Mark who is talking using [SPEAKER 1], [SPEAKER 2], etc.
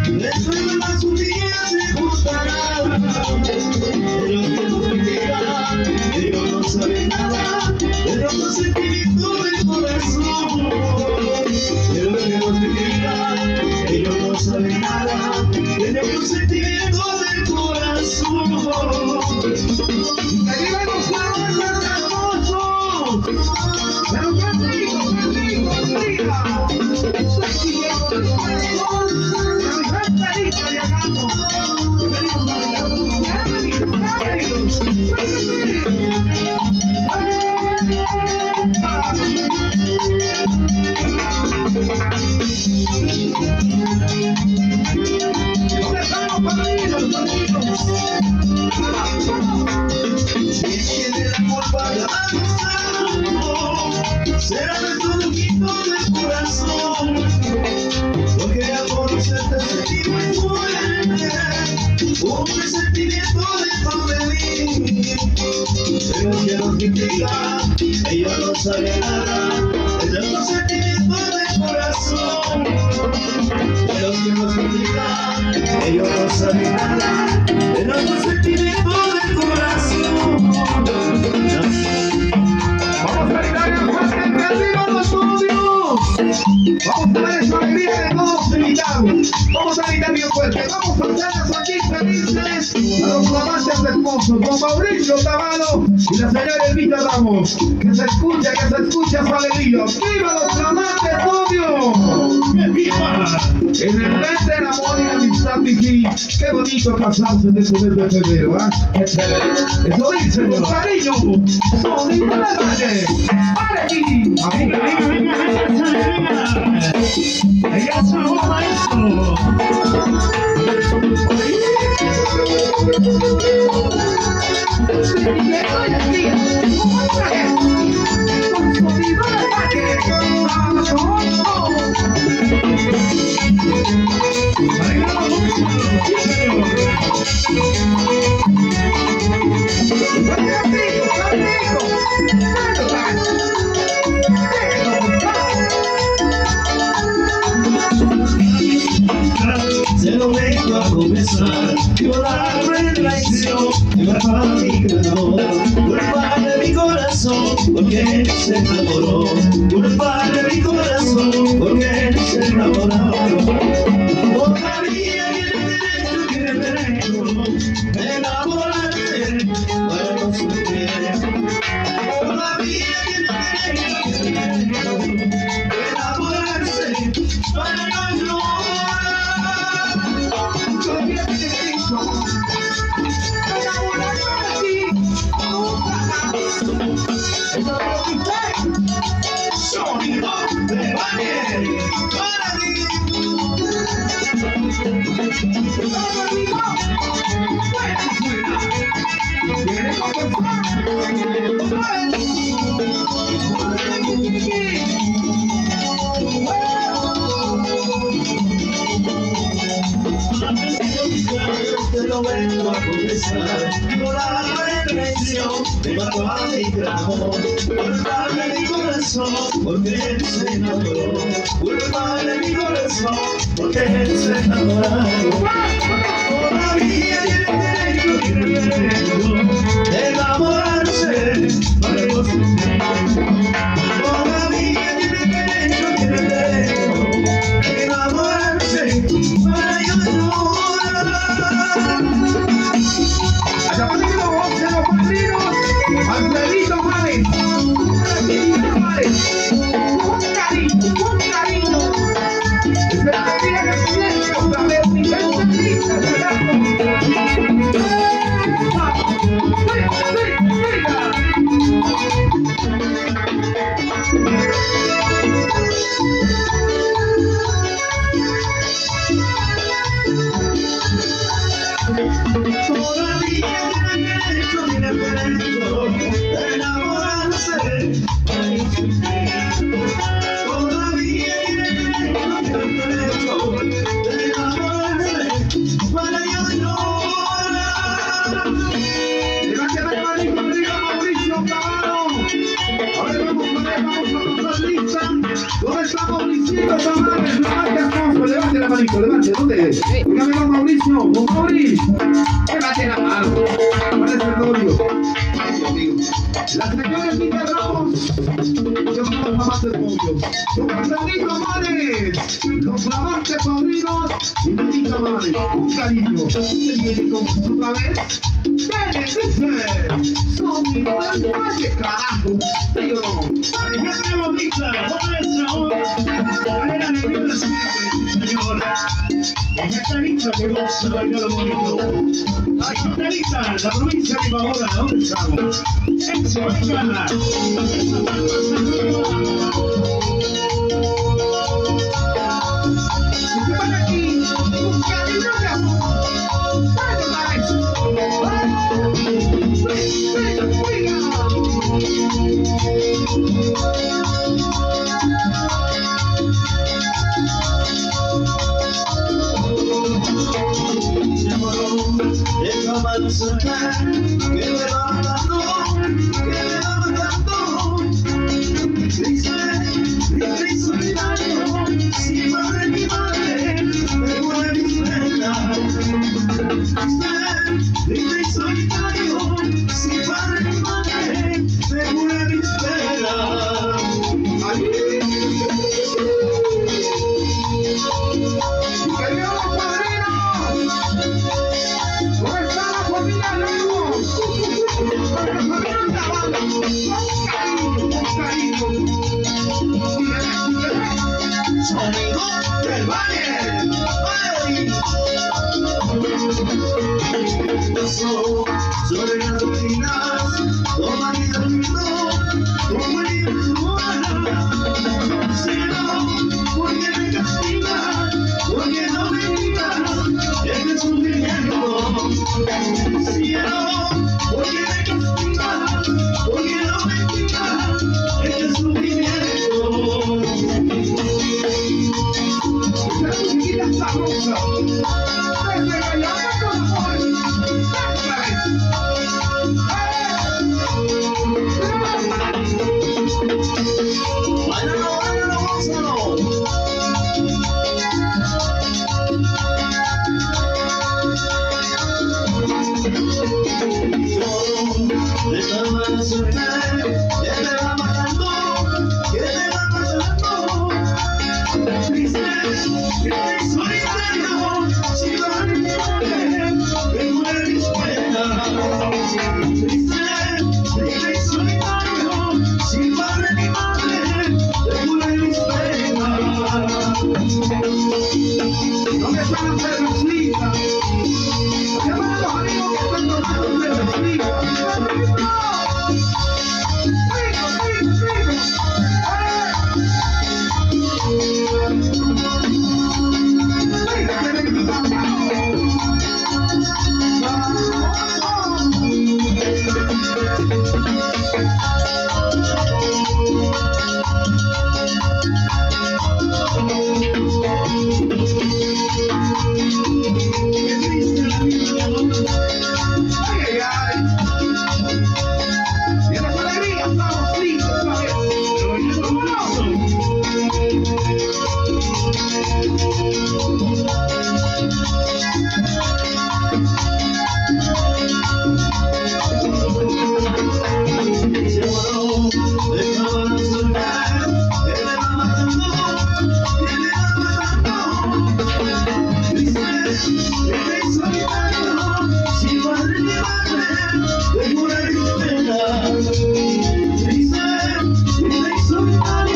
[SPEAKER 1] Dentro de las un día se juntarán. Ellos que nos critican, ellos no saben nada de nuestro sentimiento del corazón. Ellos que nos critican, ellos no saben nada de nuestro sentimiento del corazón. Y que vivan los juegos hermosos. Pero contigo, mira. Estoy siguiendo el corazón. Pero mi gran carita de acaso. Bienvenidos a bailar. Bienvenidos. ¿Dónde están los padrinos, padrinos? Si tiene la culpa de amor, será nuestro loquito del corazón, porque al conocerte sentí muy fuerte un presentimiento dentro de mí. Pero que nos critican, ellos no saben nada de nuestro sentimiento del corazón. Pero que nos critican, ellos no saben nada de nuestro sentimiento del corazón. Vamos a gritar en fuerte que arriba los novios. Vamos a ver esa alegría de todos invitados. Vamos a gritar bien fuerte. Vamos a hacerles aquí felices a los flamantes esposos, don Mauricio Tabano y la señora Elvita Ramos. Que se escucha su alegría. ¡Viva los flamantes novios! ¡Viva! En el mes del amor y la amistad, Vicky. Qué bonito casarse en este mes de febrero, ¿ah? Eso dice con cariño. Sonido de Valle. ¡Vale, Vicky! ¡Ella es un maestro! Se lo vengo a confesar, violar la traición, culpa de mi creador, culpa de mi corazón, porque se enamoró, culpa de mi corazón, porque se enamoró. Todavía tiene el derecho de enamorarse, para no sufrir. Todavía tiene el derecho de enamorarse, para no llorar. Sonido de Valle para ti. Te lo vengo a confesar, violar la traición, me mató a mi amor, culpable mi corazón, porque él se enamoró, culpable mi corazón, porque él se enamoró. Todavía tiene el derecho de enamorarse, para no sufrir. Todavía tiene el derecho de enamorarse, para yo llorar. Allá para que lo gocen los padrinos, Alfredito Valle, Alfredito Valle, un cariño, es el que viene siempre otra vez, mi gente linda, Todavía Mauricio, levante, ¿dónde? Dígame, don Mauricio, don Mauricio. Levante la mano. Parece el novio. Ay, Dios mío. La señorita Ramos. Yo soy los amantes novios. Los Festejando amares. Los amantes padrinos. Y Festejando amares. Un cariño. Se viene con otra vez. ¡Ven, dice! Sonido del Valle, carajo. ¿Sí o no?
[SPEAKER 2] Gente bonita, nuestra hora, poder alegría siempre, señora. En esta lista que goza bailar bonito. La capitalita, la provincia de Bahora, ¿dónde estamos? Eso, venga.
[SPEAKER 1] Si van aquí, un cariño de amor. ¡Vaya, maestro!
[SPEAKER 2] Que me va matando, triste y solitario, si madre mi madre, me muere mi pena. Triste y solitario, si padre mi madre, me muere mi pena.
[SPEAKER 1] ¡Queridos padrinos! ¿Dónde está la familia Lemos? ¡Con la familia Andabala! ¡Con cariño! Sígueme.
[SPEAKER 2] Sonido del Valle. Pasó sobre las ruinas, toma mi camino, toma mi ruana. Cielo, ¿por qué me castiga? ¿Por qué no me diga este sufrimiento? Cielo, ¿por qué me castiga? ¿Por qué no me diga este sufrimiento?
[SPEAKER 1] Esa musiquita sabrosa. Desde Gallana con amor.
[SPEAKER 2] Báilalo, báilalo, gózalo. Todo esta mala suerte que me va matando, que me va matando. Triste y solitario, si vale mi madre, me muere mi espera. Triste y solitario, si vale mi madre, me muere mi espera.
[SPEAKER 1] ¿Dónde están las cervecitas? Llaman a los amigos que están tomando cervecitas. ¡Rico, rico, rico!
[SPEAKER 2] Qué triste la vida, ¿no?
[SPEAKER 1] ¡Ay, ay, ay! Y en las alegrías estamos listos otra vez.
[SPEAKER 2] Pero bailando bonito. Se voló, dejaba la soledad, que me va matando, que me va matando. Triste y